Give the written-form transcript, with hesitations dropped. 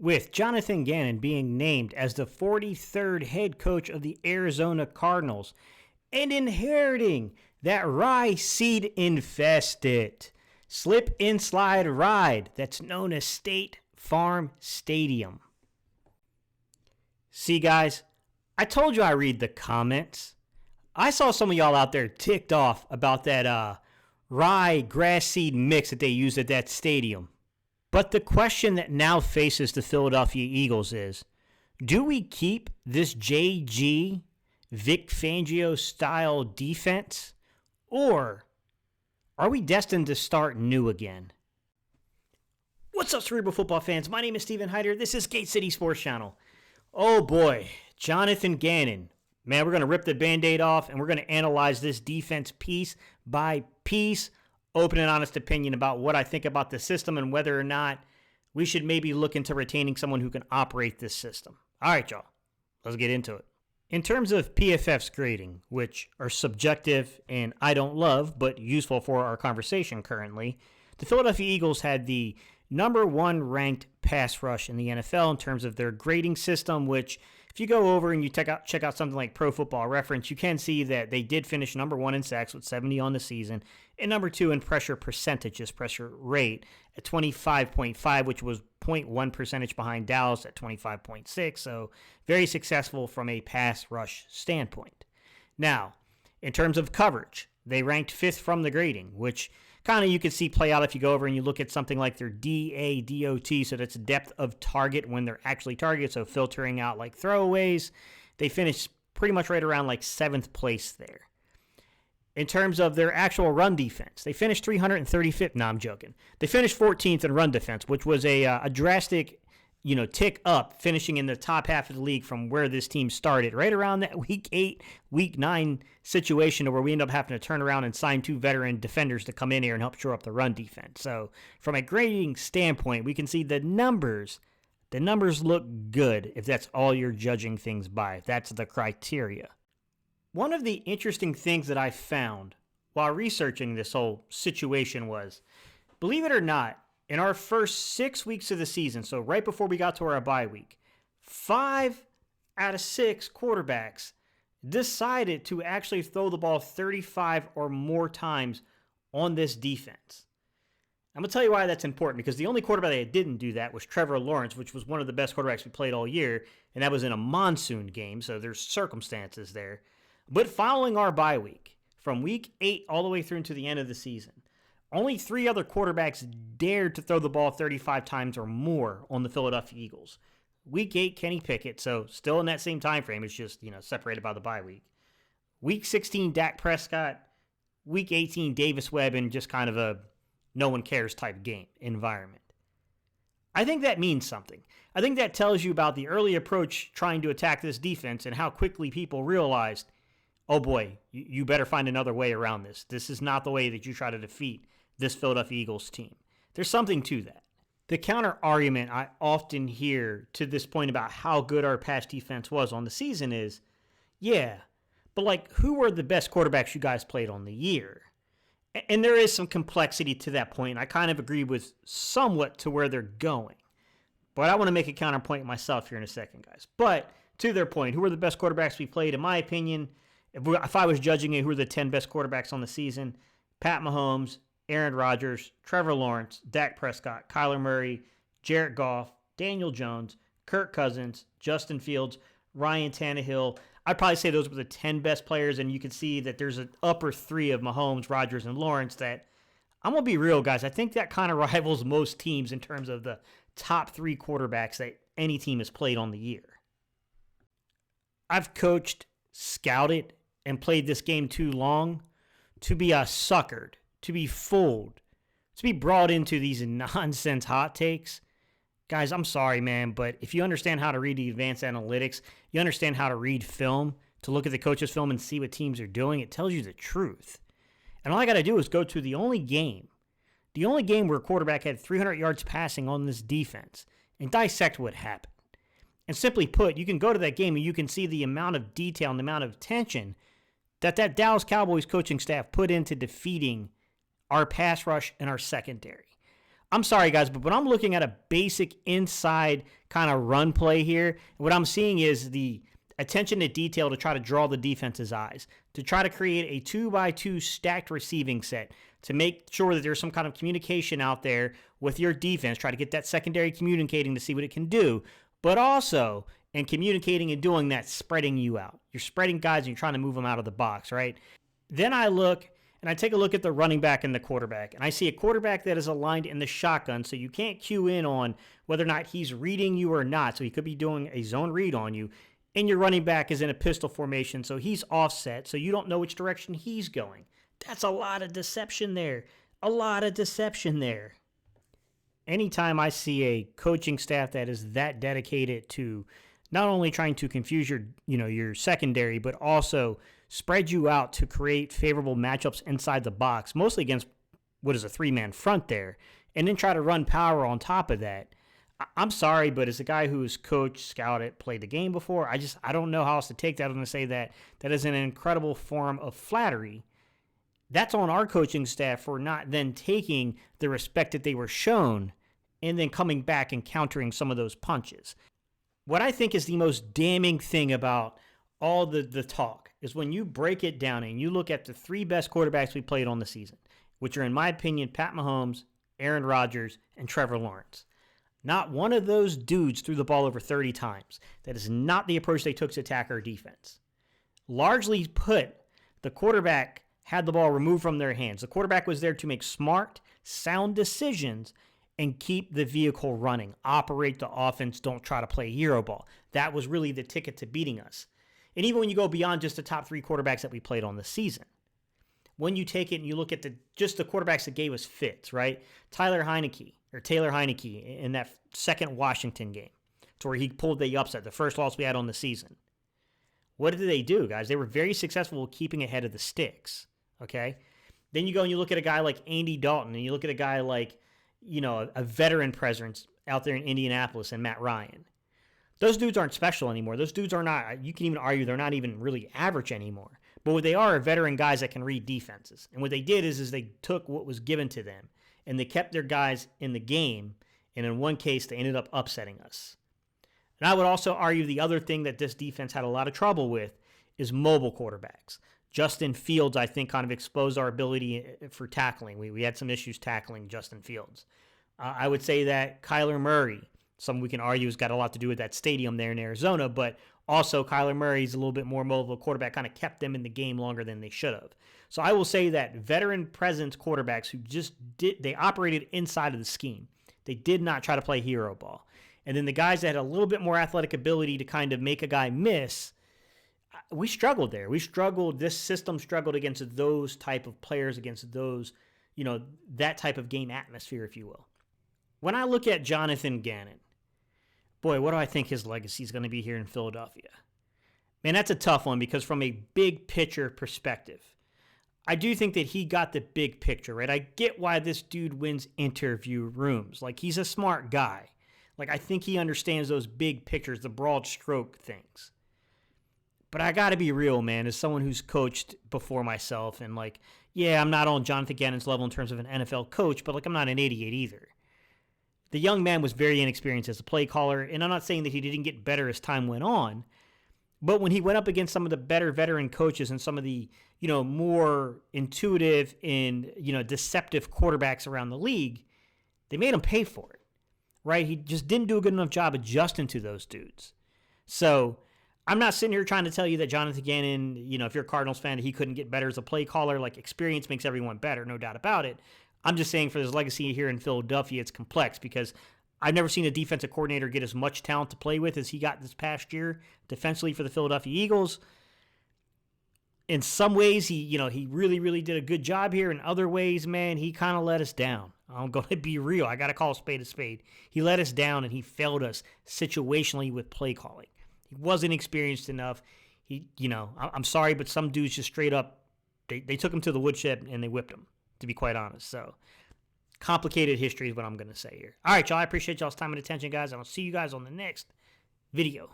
With Jonathan Gannon being named as the 43rd head coach of the Arizona Cardinals and inheriting that rye seed infested slip and slide ride that's known as State Farm Stadium. See, guys, I told you I read the comments. I saw some of y'all out there ticked off about that rye grass seed mix that they used at that stadium. But the question that now faces the Philadelphia Eagles is, do we keep this JG Vic Fangio style defense, or are we destined to start new again? What's up, Cerebral Football fans? My name is Steven Hyder. This is Gate City Sports Channel. Oh boy, Jonathan Gannon. Man, we're going to rip the Band-Aid off, and we're going to analyze this defense piece by piece. Open and honest opinion about what I think about the system and whether or not we should maybe look into retaining someone who can operate this system. All right, y'all. Let's get into it. In terms of PFF's grading, which are subjective and I don't love, but useful for our conversation currently, the Philadelphia Eagles had the number one ranked pass rush in the NFL in terms of their grading system, which if you go over and you check out something like Pro Football Reference, you can see that they did finish number one in sacks with 70 on the season, and number two in pressure percentages, pressure rate at 25.5, which was 0.1 percentage behind Dallas at 25.6, so very successful from a pass rush standpoint. Now, in terms of coverage, they ranked fifth from the grading, which kind of you can see play out if you go over and you look at something like their DADOT, so that's depth of target when they're actually targeted, so filtering out like throwaways. They finished pretty much right around like seventh place there. In terms of their actual run defense, they finished 335th. No, I'm joking. They finished 14th in run defense, which was a drastic tick up, finishing in the top half of the league from where this team started, right around that week 8, week 9 situation where we end up having to turn around and sign two veteran defenders to come in here and help shore up the run defense. So from a grading standpoint, we can see the numbers look good if that's all you're judging things by, if that's the criteria. One of the interesting things that I found while researching this whole situation was, believe it or not, in our first 6 weeks of the season, so right before we got to our bye week, 5 out of 6 quarterbacks decided to actually throw the ball 35 or more times on this defense. I'm going to tell you why that's important, because the only quarterback that didn't do that was Trevor Lawrence, which was one of the best quarterbacks we played all year, and that was in a monsoon game, so there's circumstances there. But following our bye week, from week 8 all the way through to the end of the season, only 3 other quarterbacks dared to throw the ball 35 times or more on the Philadelphia Eagles. Week 8, Kenny Pickett, so still in that same time frame. It's just, separated by the bye week. Week 16, Dak Prescott. Week 18, Davis Webb, in just kind of a no one cares type game environment. I think that means something. I think that tells you about the early approach trying to attack this defense and how quickly people realized, oh boy, you better find another way around this. This is not the way that you try to defeat this Philadelphia Eagles team. There's something to that. The counter argument I often hear to this point about how good our pass defense was on the season is, yeah, but who were the best quarterbacks you guys played on the year? And there is some complexity to that point. I kind of agree with somewhat to where they're going. But I want to make a counterpoint myself here in a second, guys. But to their point, who were the best quarterbacks we played? In my opinion, if I was judging it, who are the 10 best quarterbacks on the season? Pat Mahomes, Aaron Rodgers, Trevor Lawrence, Dak Prescott, Kyler Murray, Jared Goff, Daniel Jones, Kirk Cousins, Justin Fields, Ryan Tannehill. I'd probably say those were the 10 best players, and you can see that there's an upper 3 of Mahomes, Rodgers, and Lawrence that, I'm going to be real, guys, I think that kind of rivals most teams in terms of the top 3 quarterbacks that any team has played on the year. I've coached, scouted, and played this game too long to be suckered, to be fooled, to be brought into these nonsense hot takes. Guys, I'm sorry, man, but if you understand how to read the advanced analytics, you understand how to read film, to look at the coach's film and see what teams are doing, it tells you the truth. And all I got to do is go to the only game where a quarterback had 300 yards passing on this defense and dissect what happened. And simply put, you can go to that game and you can see the amount of detail and the amount of attention that Dallas Cowboys coaching staff put into defeating our pass rush and our secondary. I'm sorry, guys, but when I'm looking at a basic inside kind of run play here, what I'm seeing is the attention to detail to try to draw the defense's eyes, to try to create a 2x2 stacked receiving set, to make sure that there's some kind of communication out there with your defense, try to get that secondary communicating to see what it can do, but also in communicating and doing that, spreading you out. You're spreading guys and you're trying to move them out of the box, right? Then I look and I take a look at the running back and the quarterback, and I see a quarterback that is aligned in the shotgun, so you can't cue in on whether or not he's reading you or not, so he could be doing a zone read on you. And your running back is in a pistol formation, so he's offset, so you don't know which direction he's going. That's a lot of deception there. A lot of deception there. Anytime I see a coaching staff that is that dedicated to not only trying to confuse your secondary, but also spread you out to create favorable matchups inside the box, mostly against what is a three-man front there, and then try to run power on top of that. I'm sorry, but as a guy who's coached, scouted, played the game before, I don't know how else to take that. I'm going to say that is an incredible form of flattery. That's on our coaching staff for not then taking the respect that they were shown and then coming back and countering some of those punches. What I think is the most damning thing about all the talk is when you break it down and you look at the three best quarterbacks we played on the season, which are, in my opinion, Pat Mahomes, Aaron Rodgers, and Trevor Lawrence. Not one of those dudes threw the ball over 30 times. That is not the approach they took to attack our defense. Largely put, the quarterback had the ball removed from their hands. The quarterback was there to make smart, sound decisions and keep the vehicle running. Operate the offense, don't try to play hero ball. That was really the ticket to beating us. And even when you go beyond just the top three quarterbacks that we played on the season, when you take it and you look at just the quarterbacks that gave us fits, right? Taylor Heineke in that second Washington game, to where he pulled the upset, the first loss we had on the season. What did they do, guys? They were very successful with keeping ahead of the sticks, okay? Then you go and you look at a guy like Andy Dalton, and you look at a guy like, a veteran presence out there in Indianapolis and Matt Ryan. Those dudes aren't special anymore. Those dudes are not, you can even argue they're not even really average anymore. But what they are veteran guys that can read defenses. And what they did is they took what was given to them and they kept their guys in the game. And in one case, they ended up upsetting us. And I would also argue the other thing that this defense had a lot of trouble with is mobile quarterbacks. Justin Fields, I think, kind of exposed our ability for tackling. We had some issues tackling Justin Fields. I would say that Kyler Murray, some we can argue has got a lot to do with that stadium there in Arizona, but also Kyler Murray's a little bit more mobile quarterback, kind of kept them in the game longer than they should have. So I will say that veteran presence quarterbacks who they operated inside of the scheme. They did not try to play hero ball. And then the guys that had a little bit more athletic ability to kind of make a guy miss, we struggled there. This system struggled against those type of players, against those, that type of game atmosphere, if you will. When I look at Jonathan Gannon, boy, what do I think his legacy is going to be here in Philadelphia? Man, that's a tough one because from a big picture perspective, I do think that he got the big picture, right? I get why this dude wins interview rooms. Like, he's a smart guy. Like, I think he understands those big pictures, the broad stroke things. But I got to be real, man, as someone who's coached before myself, and I'm not on Jonathan Gannon's level in terms of an NFL coach, but I'm not an idiot either. The young man was very inexperienced as a play caller, and I'm not saying that he didn't get better as time went on, but when he went up against some of the better veteran coaches and some of the, more intuitive and, deceptive quarterbacks around the league, they made him pay for it, right? He just didn't do a good enough job adjusting to those dudes. So I'm not sitting here trying to tell you that Jonathan Gannon, if you're a Cardinals fan, he couldn't get better as a play caller. Experience makes everyone better, no doubt about it. I'm just saying for his legacy here in Philadelphia, it's complex because I've never seen a defensive coordinator get as much talent to play with as he got this past year defensively for the Philadelphia Eagles. In some ways, he really, really did a good job here. In other ways, man, he kind of let us down. I'm going to be real. I got to call a spade a spade. He let us down and he failed us situationally with play calling. He wasn't experienced enough. I'm sorry, but some dudes just straight up, they took him to the woodshed and they whipped him, to be quite honest. So, complicated history is what I'm going to say here. All right, y'all. I appreciate y'all's time and attention, guys. I'll see you guys on the next video.